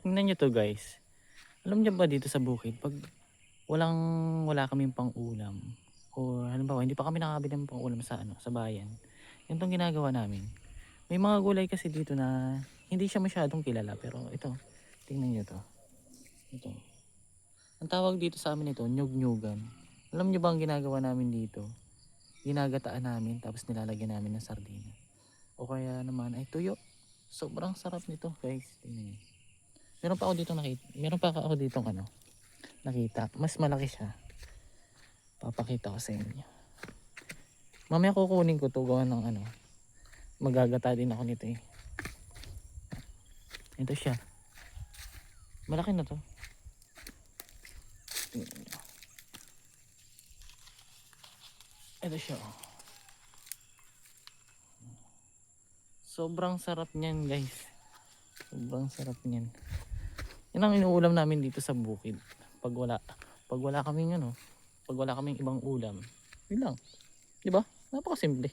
Tingnan nyo to guys. Alam nyo ba dito sa bukid, pag wala kaming pang ulam, o halimbawa hindi pa kami nakakabili ng pang ulam sa sa bayan, yun tong ginagawa namin. May mga gulay kasi dito na hindi siya masyadong kilala, pero ito, tingnan nyo to. Ito. Ang tawag dito sa amin ito, nyug-nyugan. Alam nyo ba ang ginagawa namin dito? Ginagataan namin tapos nilalagyan namin ng sardina. O kaya naman ay tuyo. Sobrang sarap nito guys. Tingnan nyo. Meron pa ako dito nakita. Mas malaki siya. Papakita ko sa inyo. Mamaya kukunin ko to gawa ng magagata din ako nito eh. Ito siya. Malaki na to. Tingnan nyo. Ito siya oh. Sobrang sarap niyan guys. Sobrang sarap niyan. Yan ang inuulam namin dito sa bukid. Pag wala kaming pag wala kaming ibang ulam. Yun lang. 'Di ba? Napakasimple.